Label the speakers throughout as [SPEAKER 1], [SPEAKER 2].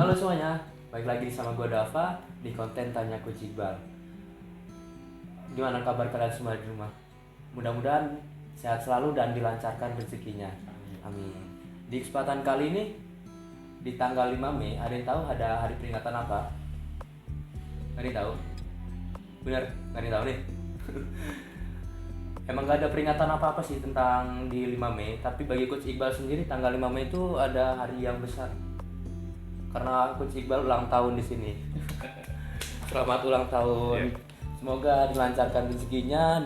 [SPEAKER 1] Halo semuanya, balik lagi sama gue Dava di konten Tanya Coach Iqbal. Gimana kabar kalian semua di rumah? Mudah-mudahan sehat selalu dan dilancarkan rezekinya. Amin. Di kesempatan kali ini, di tanggal 5 Mei, ada yang tahu ada hari peringatan apa? Gak ada yang tahu? Bener, gak ada yang tahu nih. Emang gak ada peringatan apa-apa sih tentang di 5 Mei, tapi bagi Coach Iqbal sendiri tanggal 5 Mei itu ada hari yang besar. Karena Coach Iqbal ulang tahun di sini. Selamat ulang tahun. Semoga dilancarkan rezekinya,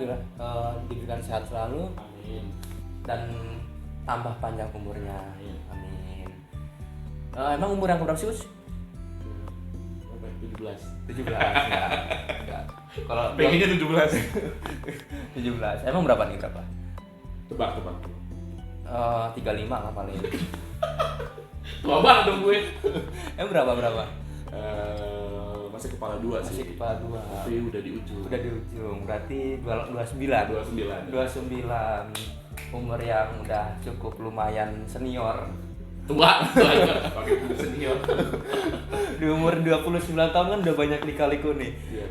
[SPEAKER 1] diberikan sehat selalu.
[SPEAKER 2] Amin.
[SPEAKER 1] Dan tambah panjang umurnya. Amin. Emang umur yang berapa sih, Coach?
[SPEAKER 2] 17.
[SPEAKER 1] 17. Enggak. Kalau
[SPEAKER 2] Pengennya 17.
[SPEAKER 1] 17. Emang berapa nih, berapa?
[SPEAKER 2] Tebak.
[SPEAKER 1] 35 lah paling.
[SPEAKER 2] Tua banget dong gue.
[SPEAKER 1] Emang berapa?
[SPEAKER 2] Masih kepala 2 sih.
[SPEAKER 1] Masih kepala 2.
[SPEAKER 2] Tapi udah di ujung.
[SPEAKER 1] Udah di ujung. Berarti 29. 29. Umur yang udah cukup lumayan senior.
[SPEAKER 2] Tua juga pakai senior.
[SPEAKER 1] Di umur 29 tahun kan udah banyak lika-liku nih.
[SPEAKER 2] Iya,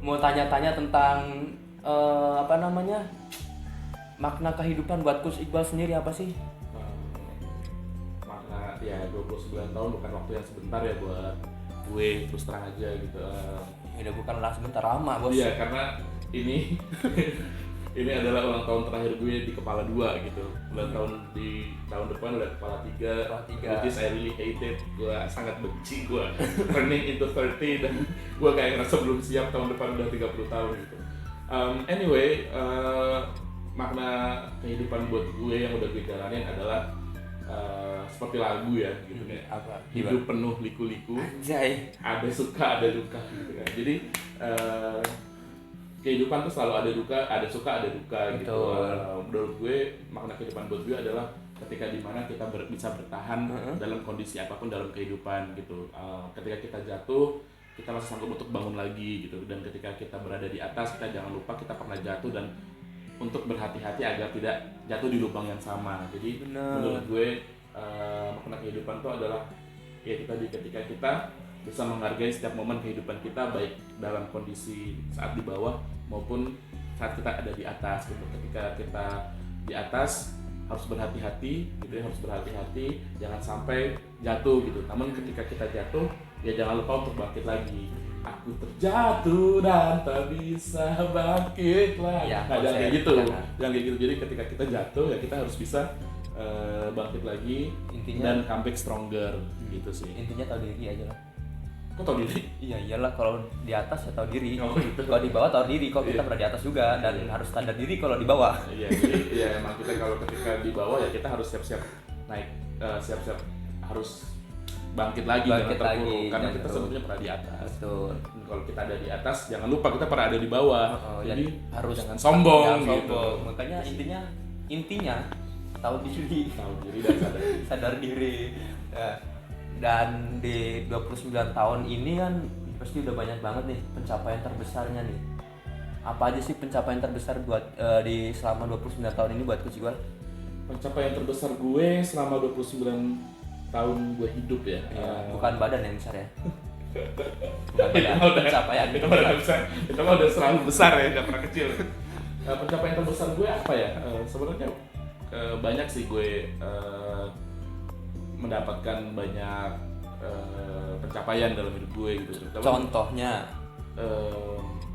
[SPEAKER 1] Mau tanya-tanya tentang makna kehidupan buat Coach Iqbal sendiri apa sih?
[SPEAKER 2] Makna ya 29 tahun bukan waktu yang sebentar ya buat gue, terus terang aja gitu.
[SPEAKER 1] Udah bukanlah sebentar, lama bos.
[SPEAKER 2] Iya, karena ini ini adalah ulang tahun terakhir gue di kepala 2 gitu. Ulang tahun di tahun depan udah kepala 3. Which is I really hate it. Gue sangat benci gue turning into 30 dan gue kayak ngerasa belum siap tahun depan udah 30 tahun gitu. Anyway, makna kehidupan buat gue yang udah gue jalanin adalah seperti lagu ya gitu kayak
[SPEAKER 1] Apa?
[SPEAKER 2] hidup penuh liku-liku.
[SPEAKER 1] Anjay.
[SPEAKER 2] Ada suka ada duka gitu kan. Jadi kehidupan tuh selalu ada duka, ada suka, ada duka gitu. Menurut gue makna kehidupan buat gue adalah ketika dimana kita bisa bertahan dalam kondisi apapun dalam kehidupan gitu. Ketika kita jatuh, kita masih sanggup untuk bangun lagi gitu. Dan ketika kita berada di atas, kita jangan lupa kita pernah jatuh dan untuk berhati-hati agar tidak jatuh di lubang yang sama. Jadi menurut gue makna kehidupan itu adalah ya ketika kita bisa menghargai setiap momen kehidupan kita, baik dalam kondisi saat di bawah maupun saat kita ada di atas gitu. Ketika kita di atas harus berhati-hati gitu ya, harus berhati-hati jangan sampai jatuh gitu. Namun ketika kita jatuh ya jangan lupa untuk bangkit lagi. Aku terjatuh dan tak bisa bangkit lagi.
[SPEAKER 1] Ya,
[SPEAKER 2] Nah, jangan kayak gitu.
[SPEAKER 1] Jangan.
[SPEAKER 2] Jangan kayak gitu. Jadi ketika kita jatuh ya kita harus bisa bangkit lagi.
[SPEAKER 1] Intinya,
[SPEAKER 2] dan comeback stronger gitu sih.
[SPEAKER 1] intinya tahu diri aja lah.
[SPEAKER 2] Kok tau diri?
[SPEAKER 1] Iya iyalah, kalau di atas ya tahu diri.
[SPEAKER 2] Oh, gitu.
[SPEAKER 1] Kalau di bawah tahu diri. Kok kita
[SPEAKER 2] Iya.
[SPEAKER 1] pernah di atas juga dan harus sadar diri kalau di bawah.
[SPEAKER 2] Iya, jadi ya emang kita kalau ketika di bawah ya kita harus siap-siap naik, siap-siap harus bangkit lagi,
[SPEAKER 1] Bangkit
[SPEAKER 2] jangan terpuruk
[SPEAKER 1] lagi,
[SPEAKER 2] karena
[SPEAKER 1] jangan
[SPEAKER 2] kita
[SPEAKER 1] terpuruk.
[SPEAKER 2] sebetulnya pernah di atas.
[SPEAKER 1] Betul.
[SPEAKER 2] Kalau kita ada di atas, jangan lupa kita pernah ada di bawah. Jadi
[SPEAKER 1] harus
[SPEAKER 2] jangan sombong
[SPEAKER 1] jangan
[SPEAKER 2] gitu.
[SPEAKER 1] sombong. Makanya intinya tahu diri.
[SPEAKER 2] Tahu diri dan sadar.
[SPEAKER 1] Sadar diri. Ya. Dan di 29 tahun ini kan pasti udah banyak banget nih pencapaian terbesarnya nih. Apa aja sih pencapaian terbesar buat di selama 29 tahun ini buat Coach Iqbal?
[SPEAKER 2] Pencapaian terbesar gue selama 29 tahun gue hidup ya.
[SPEAKER 1] Bukan badan yang besar ya. Bukan badan, pencapaian.
[SPEAKER 2] Itu mah udah besar. Itu mah udah selalu besar ya, nggak pernah kecil. Pencapaian terbesar gue apa ya? Sebenarnya banyak sih gue mendapatkan banyak pencapaian dalam hidup gue gitu.
[SPEAKER 1] Contohnya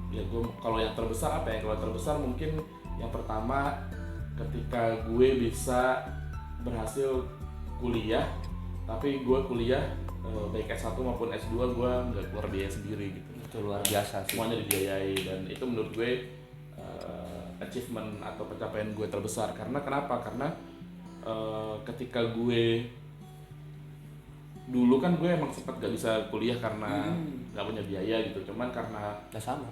[SPEAKER 2] Ya gue kalau yang terbesar apa ya? Kalau terbesar mungkin yang pertama ketika gue bisa berhasil kuliah, tapi gue kuliah baik S1 maupun S2 gue nggak keluar biaya sendiri gitu.
[SPEAKER 1] itu luar biasa sih.
[SPEAKER 2] Semuanya dibiayai dan itu menurut gue achievement atau pencapaian gue terbesar. Karena kenapa? Karena ketika gue dulu kan gue emang sempat gak bisa kuliah karena gak punya biaya gitu. Cuman karena
[SPEAKER 1] Udah sama.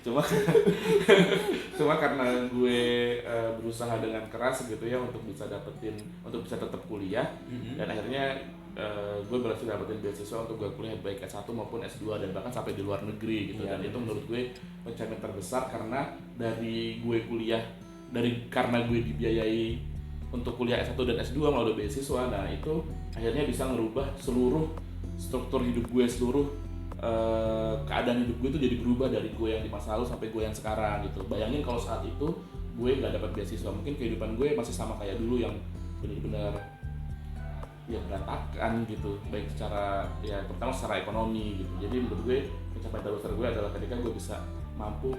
[SPEAKER 2] cuma karena gue berusaha dengan keras gitu ya untuk bisa tetap kuliah dan akhirnya gue berhasil dapetin beasiswa untuk gue kuliah baik S1 maupun S2 dan bahkan sampai di luar negeri gitu. Dan itu menurut gue pencapaian terbesar karena dari gue kuliah karena gue dibiayai untuk kuliah S1 dan S2 melalui beasiswa. Nah itu akhirnya bisa ngerubah seluruh struktur hidup gue, seluruh keadaan hidup gue itu jadi berubah dari gue yang di masa lalu sampai gue yang sekarang gitu. Bayangin kalau saat itu gue nggak dapat beasiswa, mungkin kehidupan gue masih sama kayak dulu yang benar-benar ya berantakan gitu, baik secara ya terutama secara ekonomi gitu. Jadi menurut gue pencapaian terbesar gue adalah ketika gue bisa mampu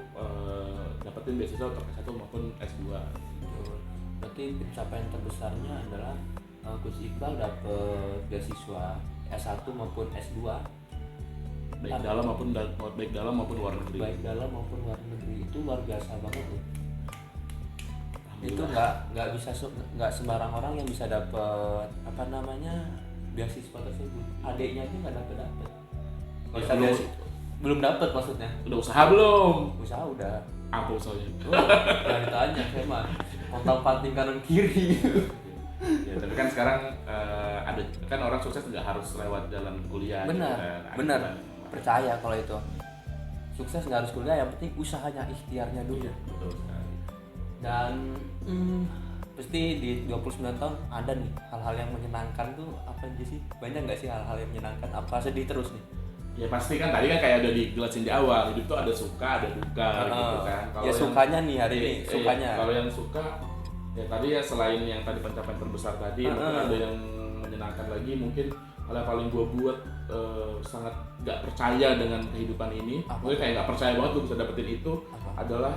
[SPEAKER 2] dapetin beasiswa untuk S1 maupun S2.
[SPEAKER 1] Berarti pencapaian terbesarnya adalah Coach Iqbal dapet beasiswa S1 maupun S2
[SPEAKER 2] baik dalam maupun luar negeri.
[SPEAKER 1] Baik dalam maupun luar negeri, itu luar biasa banget loh. Itu nggak sembarang orang yang bisa dapet beasiswa tersebut. Adiknya itu nggak dapet. Belum dapet maksudnya.
[SPEAKER 2] Udah usaha belum?
[SPEAKER 1] Usaha udah.
[SPEAKER 2] Apa usahanya?
[SPEAKER 1] Jangan ditanya, saya mah total panting kanan kiri.
[SPEAKER 2] Ya tapi kan sekarang ada kan orang sukses nggak harus lewat jalan kuliah.
[SPEAKER 1] Benar. Percaya kalau itu sukses nggak harus kuliah, yang penting usahanya, ikhtiarnya dulu.
[SPEAKER 2] Iya, betul sekali.
[SPEAKER 1] Dan pasti di 29 tahun ada nih hal-hal yang menyenangkan tuh apa aja sih? Banyak nggak sih hal-hal yang menyenangkan? Apa sedih terus nih?
[SPEAKER 2] Ya pasti kan, tadi kan kayak udah dijelasin di awal, hidup tuh ada suka ada duka gitu kan.
[SPEAKER 1] Kalau ya sukanya nih hari ini sukanya.
[SPEAKER 2] Kalau yang suka ya tadi ya selain yang tadi pencapaian terbesar tadi, mungkin ada yang menyenangkan lagi. Mungkin hal yang paling gue buat sangat gak percaya dengan kehidupan ini, gue kayak gak percaya banget gue bisa dapetin itu. Adalah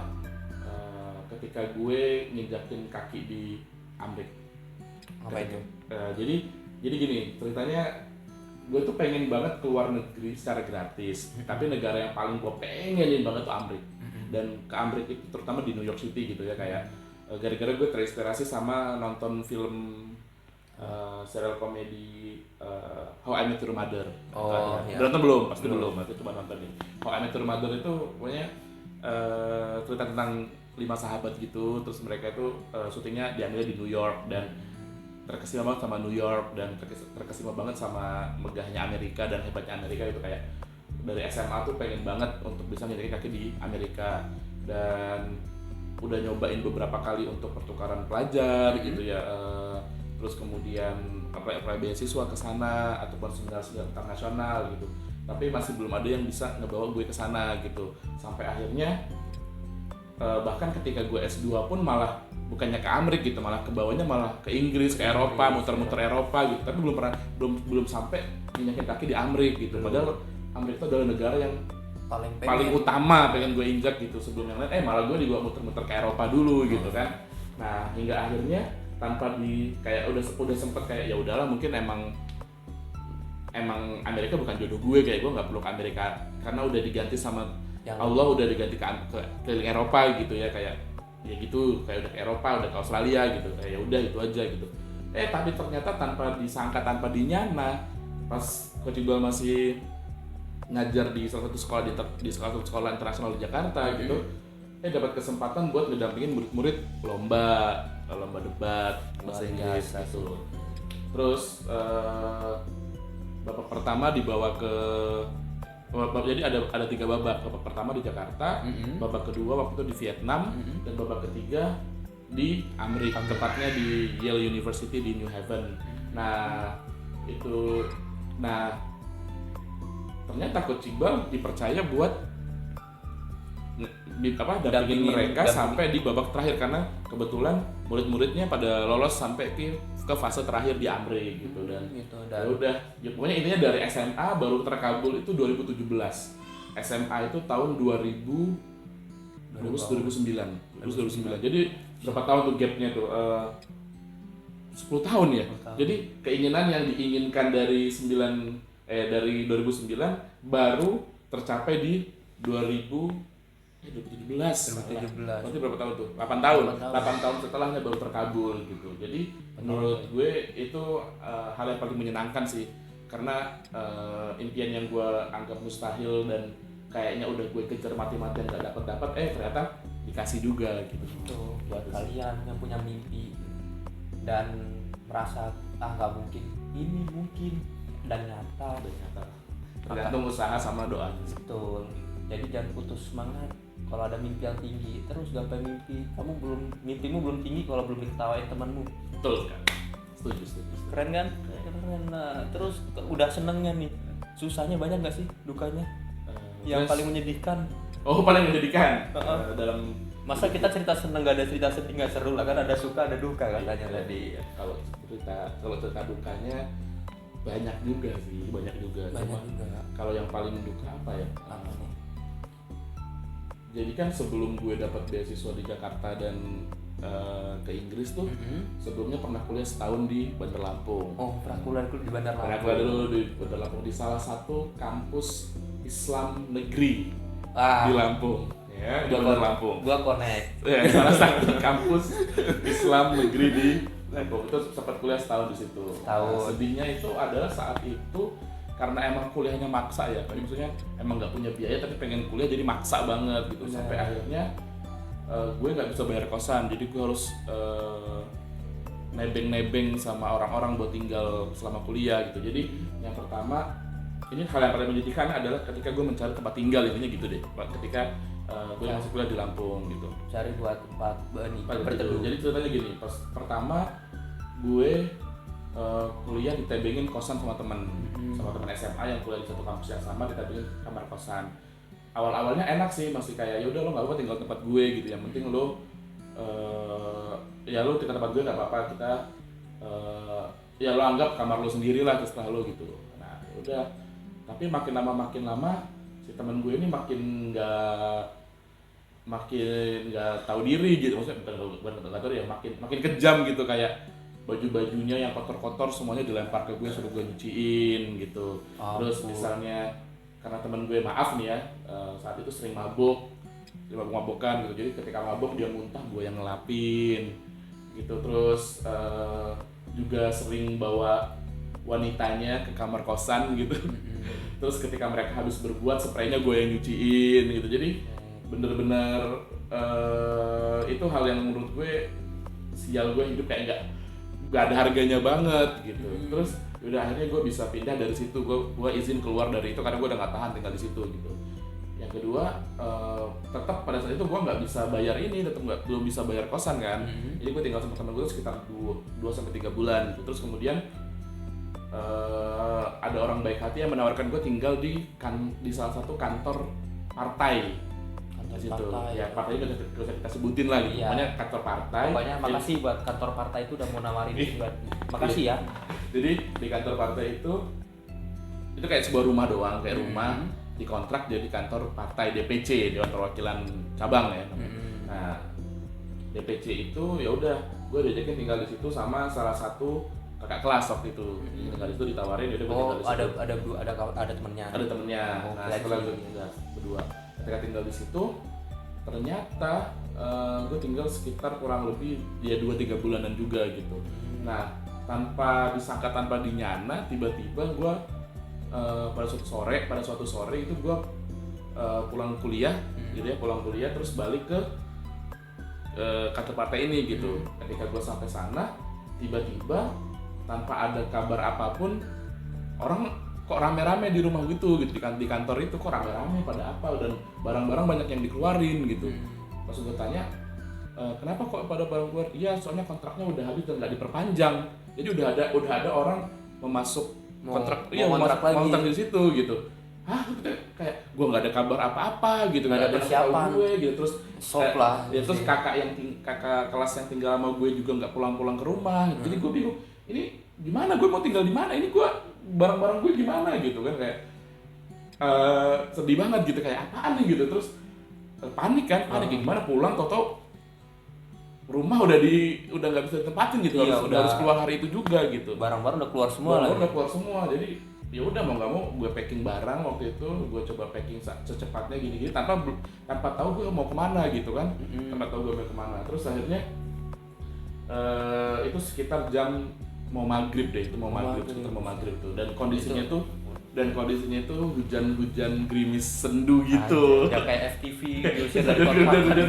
[SPEAKER 2] ketika gue nginjakin kaki di Amrik.
[SPEAKER 1] Apa itu?
[SPEAKER 2] Jadi gini ceritanya, gue tuh pengen banget keluar negeri secara gratis, tapi negara yang paling gue pengenin banget tuh Amrik. Dan ke Amrik itu terutama di New York City gitu ya, kayak gara-gara gue terinspirasi sama nonton film serial komedi How I Met Your Mother.
[SPEAKER 1] Iya.
[SPEAKER 2] Udah nonton belum? Pasti belum. Aku coba nonton nih. How I Met Your Mother itu pokoknya cerita tentang 5 sahabat gitu, terus mereka itu syutingnya diambil di New York, dan terkesima banget sama New York, dan terkesima banget sama megahnya Amerika dan hebatnya Amerika gitu. Kayak dari SMA tuh pengen banget untuk bisa nginjakin kaki di Amerika, dan udah nyobain beberapa kali untuk pertukaran pelajar gitu ya, terus kemudian apply beasiswa ke sana ataupun seminar-seminar internasional gitu, tapi masih belum ada yang bisa ngebawa gue ke sana gitu. Sampai akhirnya bahkan ketika gue S2 pun malah bukannya ke Amerika gitu, malah kebawanya malah ke Inggris, ke Eropa, muter-muter Eropa gitu, tapi belum sampai nginjakin kaki di Amerika gitu. Padahal Amerika itu adalah negara yang paling utama pengen gue injak gitu sebelum yang lain. Malah gue dibawa muter-muter ke Eropa dulu gitu kan. Nah hingga akhirnya tanpa kayak udah sempet kayak ya udahlah, mungkin emang Amerika bukan jodoh gue, kayak gue nggak perlu ke Amerika karena udah diganti sama Allah, udah diganti ke keliling Eropa gitu ya, kayak ya gitu, kayak udah ke Eropa, udah ke Australia gitu, kayak ya udah itu aja gitu. Tapi ternyata tanpa disangka, tanpa dinyana, pas Coach Iqbal masih ngajar di salah satu sekolah di salah satu sekolah internasional di Jakarta gitu, dapat kesempatan buat ngedampingin murid-murid lomba debat bahasa Inggris gitu. Terus babak pertama dibawa ke jadi ada 3 babak. Babak pertama di Jakarta, babak kedua waktu itu di Vietnam, dan babak ketiga di Amerika, tepatnya di Yale University di New Haven. Nah ternyata Coach Iqbal dipercaya buat dampingin mereka sampai di babak terakhir, karena kebetulan murid-muridnya pada lolos sampai ke fase terakhir di Amrik gitu. Dan ya udah, pokoknya intinya dari SMA baru terkabul itu 2017. SMA itu tahun 2009. Jadi berapa tahun tuh gapnya tuh? 10 tahun ya. Jadi keinginan yang diinginkan dari 2009 baru tercapai di 2017. Berarti berapa tahun tuh? 8 tahun. 8 tahun setelahnya baru terkabul gitu. Jadi menurut gue itu hal yang paling menyenangkan sih. Karena impian yang gue anggap mustahil dan kayaknya udah gue kejar mati-matian gak dapat ternyata dikasih juga gitu.
[SPEAKER 1] Tuh, buat kalian yang punya mimpi dan merasa nggak mungkin, ini mungkin dan nyata.
[SPEAKER 2] Tergantung usaha sama doa.
[SPEAKER 1] Betul. Jadi jangan putus semangat. kalau ada mimpi yang tinggi terus gapai mimpi. Mimpimu belum tinggi kalau belum diketawain temanmu.
[SPEAKER 2] Betul kan? Setuju.
[SPEAKER 1] Keren kan? Keren. Nah, terus udah senengnya nih, susahnya banyak nggak sih dukanya? Yang paling menyedihkan?
[SPEAKER 2] Paling menyedihkan dalam
[SPEAKER 1] masa kita cerita seneng gak ada cerita sedih nggak seru lah kan, ada suka ada duka katanya tadi.
[SPEAKER 2] Kalau cerita dukanya banyak juga. Cuma kalau yang paling duka apa ya? Jadi kan sebelum gue dapat beasiswa di Jakarta dan ke Inggris tuh, sebelumnya pernah kuliah setahun di Bandar Lampung.
[SPEAKER 1] Pernah kuliah di Bandar Lampung.
[SPEAKER 2] Pernah kuliah dulu di Bandar Lampung di salah satu kampus Islam negeri di Lampung. Ya, di Bandar Lampung.
[SPEAKER 1] Gua connect.
[SPEAKER 2] Ya, salah satu kampus Islam negeri di Lampung. Itu sempat kuliah setahun di situ. Nah, sedihnya itu adalah saat itu karena emang kuliahnya maksa ya. Maksudnya emang nggak punya biaya tapi pengen kuliah jadi maksa banget gitu. Sampai akhirnya gue nggak bisa bayar kosan. Jadi gue harus nebeng sama orang-orang buat tinggal selama kuliah gitu. Jadi yang pertama, ini hal yang paling menyedihkan adalah ketika gue mencari tempat tinggal, intinya gitu deh. Ketika gue masih kuliah di Lampung gitu.
[SPEAKER 1] Cari buat tempat berteduh.
[SPEAKER 2] Jadi ceritanya gini, pas pertama gue kuliah ditebengin kosan sama teman SMA yang kuliah di satu kampus yang sama, ditebengin kamar kosan. Awal-awalnya enak sih, masih kayak ya udah lo nggak apa-apa tinggal tempat gue gitu, yang penting lo ya lo tinggal tempat gue nggak apa-apa, kita ya lo anggap kamar lo sendiri lah terserah lo gitu. Nah udah, tapi makin lama si teman gue ini makin nggak tahu diri gitu, maksudnya bukan nggak tahu ya, makin kejam gitu, kayak baju-bajunya yang kotor-kotor semuanya dilempar ke gue suruh gue nyuciin gitu. Terus misalnya karena teman gue maaf nih ya, saat itu sering mabok-mabokan gitu, jadi ketika mabok dia muntah gue yang ngelapin gitu. Terus juga sering bawa wanitanya ke kamar kosan gitu. Terus ketika mereka habis berbuat, spraynya gue yang nyuciin gitu. Jadi bener-bener itu hal yang menurut gue sial, gue hidup kayak nggak ada harganya banget gitu. Terus udah akhirnya gue bisa pindah dari situ, gue izin keluar dari itu karena gue udah nggak tahan tinggal di situ gitu. Yang kedua, tetap pada saat itu gue nggak bisa bayar ini, belum bisa bayar kosan kan. Jadi gue tinggal sama temen gue sekitar 2-3 bulan gitu. Terus kemudian ada orang baik hati yang menawarkan gue tinggal di salah satu kantor partai di situ. Ya partainya gak usah kita sebutin lah gitu. Pokoknya kantor partai.
[SPEAKER 1] Pokoknya makasih buat kantor partai itu udah mau nawarin buat. Makasih ya.
[SPEAKER 2] Jadi di kantor partai itu kayak sebuah rumah doang, kayak rumah dikontrak jadi kantor partai DPC, Dewan Perwakilan Cabang ya. Nah, DPC itu ya udah, gue diajakin tinggal di situ sama salah satu kakak kelas waktu itu. Tinggal di situ ditawarin, udah tinggal di situ.
[SPEAKER 1] Ada temennya.
[SPEAKER 2] Ada temennya. Nah, setelah gue tinggal berdua. Ketika tinggal di situ, ternyata gue tinggal sekitar kurang lebih ya 2-3 bulanan juga gitu. Nah, tanpa disangka, tanpa dinyana, tiba-tiba gue pada suatu sore itu gue pulang kuliah gitu ya, terus balik ke kantor partai ini gitu. Ketika gue sampai sana, tiba-tiba tanpa ada kabar apapun, orang kok rame-rame di rumah gitu di kantor itu, kok rame-rame pada apa, dan barang-barang banyak yang dikeluarin gitu. Pas gue tanya, kenapa kok pada barang keluar? Iya, soalnya kontraknya udah habis dan nggak diperpanjang. Jadi udah ada orang memasuk kontrak di situ gitu. Hah, kayak gue nggak ada kabar apa-apa gitu,
[SPEAKER 1] nggak ada persiapan
[SPEAKER 2] gue gitu. Terus
[SPEAKER 1] sok lah.
[SPEAKER 2] Terus kakak kelas yang tinggal sama gue juga nggak pulang-pulang ke rumah. Jadi gue bingung, ini gimana, gue mau tinggal di mana, ini gue barang-barang gue gimana gitu kan, kayak sedih banget gitu, kayak apaan nih gitu. Terus panik gimana pulang, tau rumah udah nggak bisa ditempatin gitu. Udah harus keluar hari itu juga gitu,
[SPEAKER 1] barang-barang udah keluar semua.
[SPEAKER 2] Jadi ya udah, mau nggak mau gue packing barang. Waktu itu gue coba packing secepatnya gini tanpa tahu gue mau kemana gitu kan. Tanpa tahu gue mau kemana. Terus akhirnya itu sekitar jam mau maghrib deh, sekitar mau maghrib tuh, dan kondisinya itu hujan gerimis sendu gitu.
[SPEAKER 1] Ya kayak FTV diusir dari
[SPEAKER 2] hujan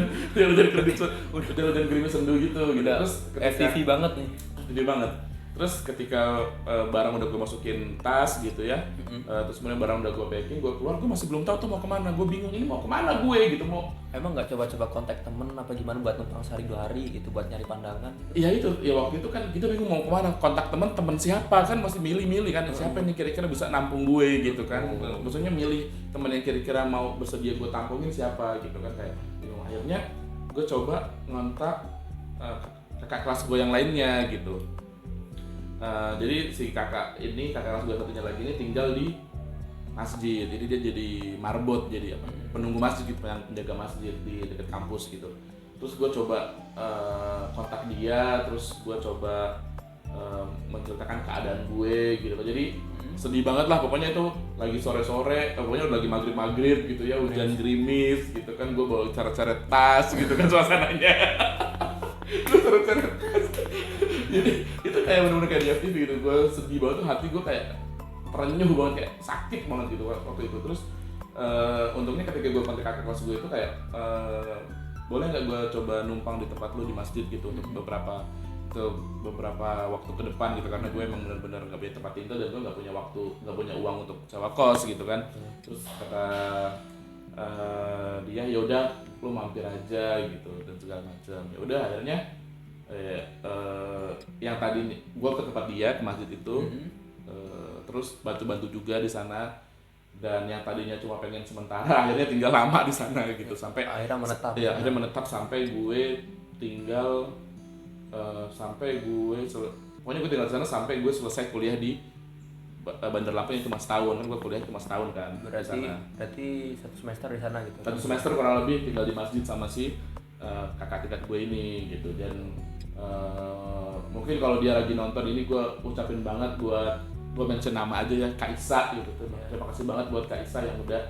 [SPEAKER 2] gerimis sendu gitu. Terus
[SPEAKER 1] FTV banget nih.
[SPEAKER 2] Gede banget. Terus ketika barang udah gue masukin tas gitu ya, terus kemudian barang udah gue packing, gue keluar, gue masih belum tahu tuh mau kemana. Gue bingung ini mau kemana gue gitu, mau.
[SPEAKER 1] Emang nggak coba-coba kontak temen apa gimana buat numpang sehari 2 hari gitu buat nyari pandangan?
[SPEAKER 2] Iya itu, ya waktu itu kan kita bingung mau kemana, kontak temen siapa kan, masih milih-milih kan, siapa nih kira-kira bisa nampung gue gitu kan. Maksudnya milih temen yang kira-kira mau bersedia gue tampungin siapa gitu kan, kayak bingung. Akhirnya gue coba ngontak kakak kelas gue yang lainnya gitu. Jadi si kakak kelas gue satunya lagi ini tinggal di masjid, jadi dia jadi marbot, jadi apa, penunggu masjid gitu, penjaga masjid di dekat kampus gitu. Terus gue coba kontak dia, terus gue coba menceritakan keadaan gue gitu. Jadi sedih banget lah pokoknya, itu lagi sore-sore, pokoknya udah lagi maghrib gitu ya, hujan gerimis gitu kan, gue bawa coret-coret tas gitu kan suasananya. Terus coret-coret tas. Jadi itu kayak bener-bener kayak di FTV gitu, gue sedih banget tuh, hati gue kayak terenyuh banget, kayak sakit banget gitu waktu itu. Terus untungnya ketika gue kontak kakak kelas gue itu kayak boleh nggak gue coba numpang di tempat lu di masjid gitu untuk beberapa waktu ke depan gitu, karena gue emang benar-benar nggak punya tempat tinggal dan gue nggak punya waktu, nggak punya uang untuk sewa kos gitu kan. Terus kata dia ya udah lu mampir aja gitu dan segala macam. Ya udah akhirnya yang tadi gue ke tempat dia ke masjid itu, terus bantu-bantu juga di sana, dan yang tadinya cuma pengen sementara akhirnya tinggal lama di sana gitu, sampai
[SPEAKER 1] Akhirnya menetap.
[SPEAKER 2] Ya akhirnya menetap sampai gue tinggal pokoknya gue tinggal di sana sampai gue selesai kuliah di Bandar Lampung, itu cuma setahun kan, gue kuliah cuma setahun kan.
[SPEAKER 1] Berarti 1 semester di sana gitu.
[SPEAKER 2] 1 semester kurang lebih tinggal di masjid sama si kakak tingkat gue ini gitu. Dan mungkin kalau dia lagi nonton ini, gue ucapin banget buat, gue mention nama aja ya, Kak Isa gitu. Terima kasih banget buat Kak Isa yang udah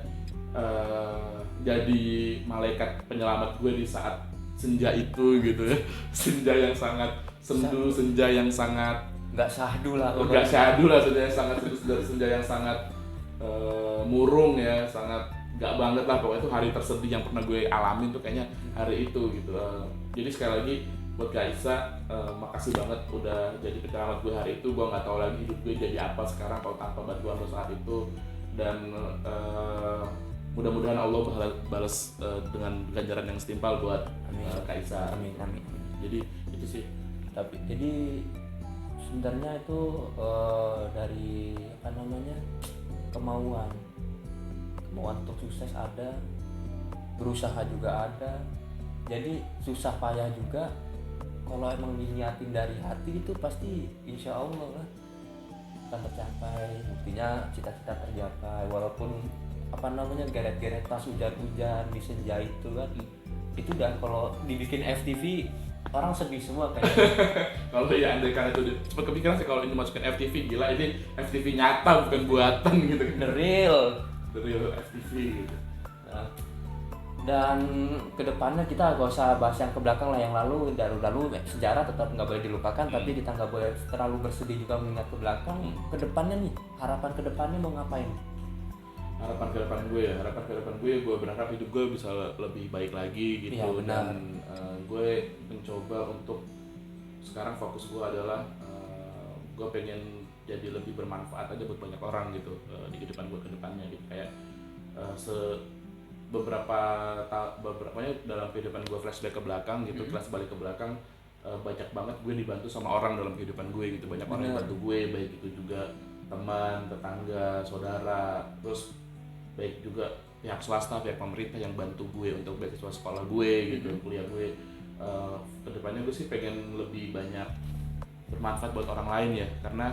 [SPEAKER 2] jadi malaikat penyelamat gue di saat senja itu gitu ya. Senja yang sangat sendu, senja yang sangat
[SPEAKER 1] nggak syahdu lah,
[SPEAKER 2] senja yang sangat sendu, senja yang sangat murung ya, sangat gak banget lah. Pokoknya itu hari tersedih yang pernah gue alamin tuh kayaknya hari itu gitu. Jadi sekali lagi buat Kak Isa, makasih banget udah jadi penyelamat gue hari itu. Gue nggak tahu lagi hidup gue jadi apa sekarang kalau tanpa bantuan lo saat itu. Dan mudah-mudahan Allah balas dengan ganjaran yang setimpal buat Kak Isa.
[SPEAKER 1] Amin.
[SPEAKER 2] Jadi itu sih.
[SPEAKER 1] Tapi jadi sebenarnya itu dari apa namanya, kemauan untuk sukses ada, berusaha juga ada. Jadi susah payah juga, kalau emang diniatin dari hati itu pasti insya Allah lah akan tercapai. Buktinya cita-cita tercapai, walaupun apa namanya geret-geret tas hujan-hujan di senja itu kan, itu udah kalau dibikin FTV orang sedih semua kayaknya.
[SPEAKER 2] Kalau ya andai kan itu cepet kepikiran sih kalau ini masukin FTV, gila ini FTV nyata bukan buatan gitu.
[SPEAKER 1] The real
[SPEAKER 2] FTV gitu.
[SPEAKER 1] Nah, dan kedepannya kita gak usah bahas yang ke belakang lah, yang lalu sejarah tetap nggak boleh dilupakan, tapi kita nggak boleh terlalu bersedih juga mengingat ke belakang. Kedepannya nih, harapan kedepannya mau ngapain?
[SPEAKER 2] Harapan ke depan gue berharap hidup gue bisa lebih baik lagi gitu.
[SPEAKER 1] Ya, benar.
[SPEAKER 2] Dan gue mencoba untuk sekarang fokus gue adalah gue pengen jadi lebih bermanfaat aja buat banyak orang gitu di kehidupan gue ke depannya gitu. Kayak beberapa dalam kehidupan gue flashback ke belakang gitu, kelas balik ke belakang, banyak banget gue dibantu sama orang dalam kehidupan gue gitu. Banyak orang yang bantu gue, baik itu juga teman, tetangga, saudara, terus baik juga pihak swasta, pihak pemerintah yang bantu gue untuk beasiswa sekolah gue gitu, kuliah gue. Kedepannya gue sih pengen lebih banyak bermanfaat buat orang lain ya, karena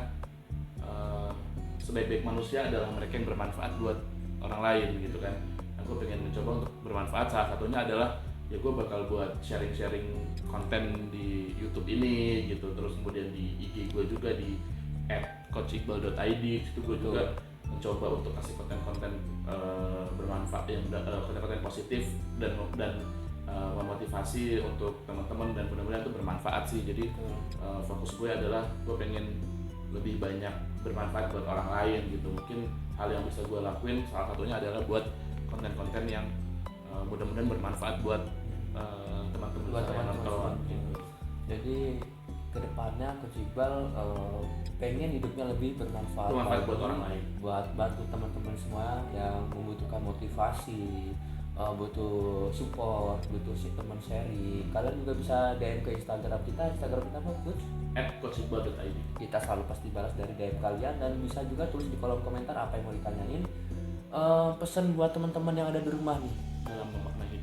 [SPEAKER 2] sebaik-baik manusia adalah mereka yang bermanfaat buat orang lain gitu kan. Aku pengen mencoba untuk bermanfaat, salah satunya adalah ya gue bakal buat sharing-sharing konten di YouTube ini gitu, terus kemudian di IG gue juga di @coachiqbal.id, itu gue juga mencoba untuk kasih konten-konten bermanfaat, yang konten-konten positif dan memotivasi untuk teman-teman, dan benar-benar itu bermanfaat sih. Jadi fokus gue adalah gue pengen lebih banyak bermanfaat buat orang lain gitu. Mungkin hal yang bisa gue lakuin salah satunya adalah buat konten-konten yang mudah-mudahan bermanfaat buat teman-teman saya nonton gitu.
[SPEAKER 1] Jadi kedepannya Coach Iqbal pengen hidupnya lebih bermanfaat
[SPEAKER 2] buat orang lain,
[SPEAKER 1] buat bantu teman-teman semua yang membutuhkan motivasi, butuh support, butuh teman sharing. Kalian juga bisa DM ke Instagram kita apa Coach?
[SPEAKER 2] @coachiqbal.id.
[SPEAKER 1] Kita selalu pasti balas dari DM kalian, dan bisa juga tulis di kolom komentar apa yang mau ditanyain. Pesan buat teman-teman yang ada di rumah nih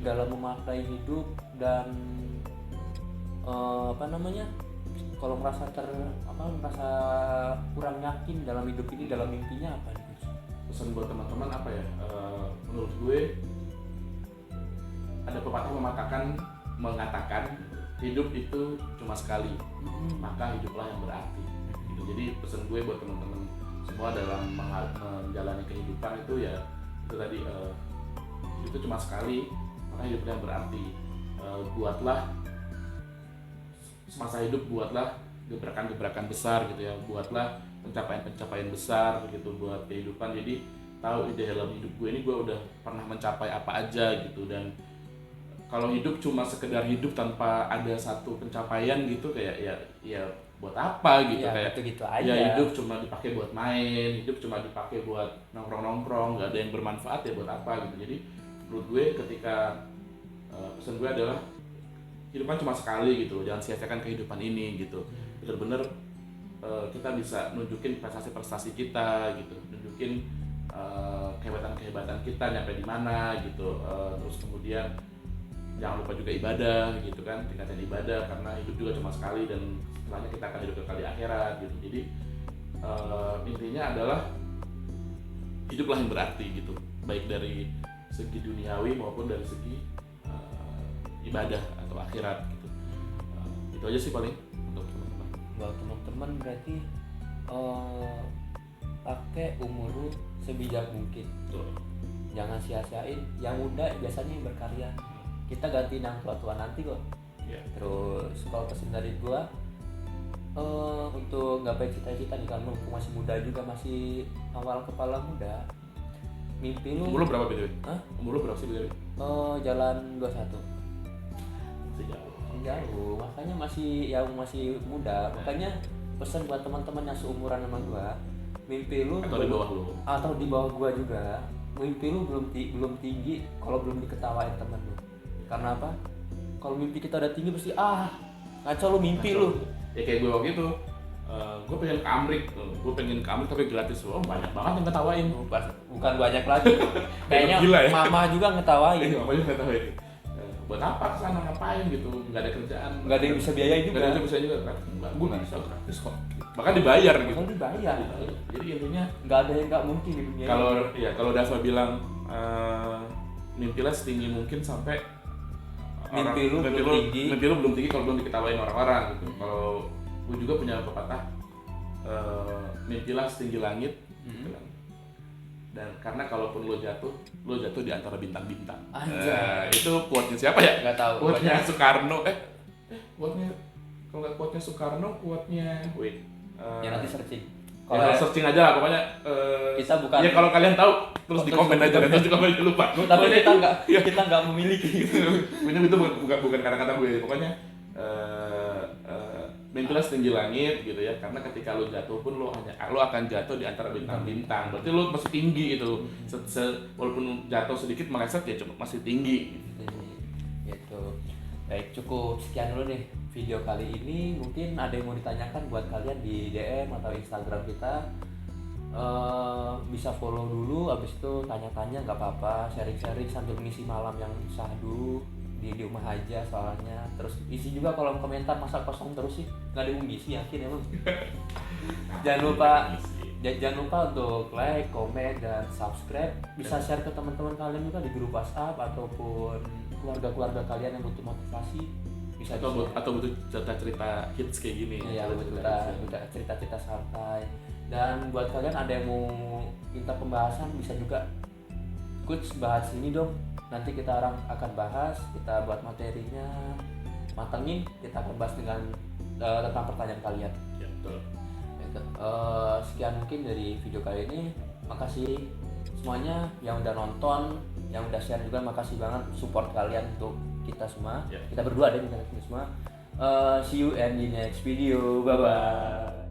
[SPEAKER 1] dalam memaknai hidup dan kalau merasa kurang yakin dalam hidup ini, dalam mimpinya apa nih Coach?
[SPEAKER 2] Pesan buat teman-teman apa ya? Menurut gue ada pepatah mengatakan hidup itu cuma sekali, maka hiduplah yang berarti. Gitu. Jadi pesan gue buat teman-teman semua dalam menjalani kehidupan itu ya itu tadi, hidup itu cuma sekali, maka hiduplah yang berarti. Buatlah semasa hidup, buatlah gebrakan-gebrakan besar gitu ya, buatlah pencapaian-pencapaian besar gitu buat kehidupan. Jadi tahu ide dalam hidup gue ini gue udah pernah mencapai apa aja gitu. Dan kalau hidup cuma sekedar hidup tanpa ada satu pencapaian gitu, kayak ya buat apa gitu, kayak
[SPEAKER 1] gitu aja.
[SPEAKER 2] Ya hidup cuma dipakai buat main, hidup cuma dipakai buat nongkrong-nongkrong, nggak ada yang bermanfaat ya buat apa gitu. Jadi menurut gue ketika pesan gue adalah hidupan cuma sekali gitu, jangan sia-siakan kehidupan ini gitu. Bener-bener kita bisa nunjukin prestasi-prestasi kita gitu, nunjukin kehebatan-kehebatan kita nyampe di mana gitu. Terus kemudian jangan lupa juga ibadah gitu kan, tingkatkan ibadah karena hidup juga cuma sekali dan setelahnya kita akan hidup kekal di akhirat gitu. Jadi intinya adalah hiduplah yang berarti gitu, baik dari segi duniawi maupun dari segi ibadah atau akhirat gitu. Itu aja sih paling untuk teman-teman.
[SPEAKER 1] Buat teman-teman berarti pakai umur lu sebijak mungkin.
[SPEAKER 2] Betul.
[SPEAKER 1] Jangan sia-siain yang muda, biasanya yang berkarya. Kita ganti yang tua-tua nanti kok.
[SPEAKER 2] Yeah.
[SPEAKER 1] Terus kalau pesan dari gua untuk gapai cita-cita nih, kamu masih muda juga, masih awal kepala muda. Mimpi lu.
[SPEAKER 2] Umur lu berapa BTW?
[SPEAKER 1] Hah?
[SPEAKER 2] Umur lu berapa sih BTW?
[SPEAKER 1] Jalan 21. Jauh, makanya masih muda. Makanya pesan buat teman-teman yang seumuran sama gua, mimpi lu
[SPEAKER 2] atau di bawah lu
[SPEAKER 1] atau di bawah gua juga, mimpi lu belum tinggi kalau belum diketawain teman lu. Karena apa? Kalau mimpi kita udah tinggi pasti ngaco lu mimpi lu.
[SPEAKER 2] Ya kayak gue waktu itu, gue pengen ke Amrik tapi gratis. Banyak banget yang ngetawain.
[SPEAKER 1] Bukan banyak lagi. Kayaknya
[SPEAKER 2] gila ya?
[SPEAKER 1] mama juga ngetawain.
[SPEAKER 2] Mama juga ngetawain. Buat apa kesana, ngapain gitu, nggak ada kerjaan,
[SPEAKER 1] nggak ada yang bisa biayain juga.
[SPEAKER 2] Nggak ada yang bisa juga kan? Gue bisa gratis kok. Bahkan dibayar gitu.
[SPEAKER 1] Bahkan dibayar.
[SPEAKER 2] Jadi intinya
[SPEAKER 1] nggak ada yang nggak mungkin di dunia.
[SPEAKER 2] Kalau Dava bilang mimpilah setinggi mungkin sampai
[SPEAKER 1] mimpi lu
[SPEAKER 2] belum tinggi kalau belum diketawain orang-orang gitu. Kalau gue juga punya pepatah, mimpilah setinggi langit. Gitu kan. Dan karena kalaupun lo jatuh di antara bintang-bintang. Itu quote-nya siapa ya?
[SPEAKER 1] Nggak tahu.
[SPEAKER 2] Quote-nya Soekarno. Quote-nya kalau nggak quote-nya Soekarno, quote-nya
[SPEAKER 1] ya nanti searching.
[SPEAKER 2] Kalau searching aja lah pokoknya.
[SPEAKER 1] Kita bukan.
[SPEAKER 2] Ya kalau kalian tahu terus di komen aja, nanti juga banyak lupa.
[SPEAKER 1] Tapi kita nggak memiliki.
[SPEAKER 2] Itu bukan kata-kata gue. Pokoknya mimpilah setinggi langit gitu ya, karena ketika lo jatuh pun lo akan jatuh di antara bintang-bintang. Berarti lo masih tinggi gitu. Walaupun jatuh sedikit meleset ya cuma masih tinggi
[SPEAKER 1] gitu. Baik, cukup sekian dulu nih video kali ini. Mungkin ada yang mau ditanyakan buat kalian di DM atau Instagram kita. Bisa follow dulu, abis itu tanya-tanya nggak apa-apa, sharing-sharing sambil mengisi malam yang syahdu di rumah aja soalnya. Terus isi juga kolom komentar, masa kosong terus sih, nggak ada yang ngisi, yakin emang. Jangan lupa untuk like, komen, dan subscribe. Bisa share ke teman-teman kalian juga di grup WhatsApp ataupun keluarga-keluarga kalian yang butuh motivasi. Bisa
[SPEAKER 2] atau butuh cerita-cerita hits kayak gini.
[SPEAKER 1] Iya, butuh cerita-cerita santai. Dan buat kalian ada yang mau minta pembahasan, bisa juga Coach bahas ini dong. Nanti kita akan bahas, kita buat materinya, matengin, kita akan bahas dengan tentang pertanyaan kalian.
[SPEAKER 2] Ya, betul.
[SPEAKER 1] Sekian mungkin dari video kali ini. Makasih semuanya yang udah nonton, yang udah share juga, makasih banget support kalian untuk kita semua. Kita berdua deh, kita semua. See you and the next video. Bye bye.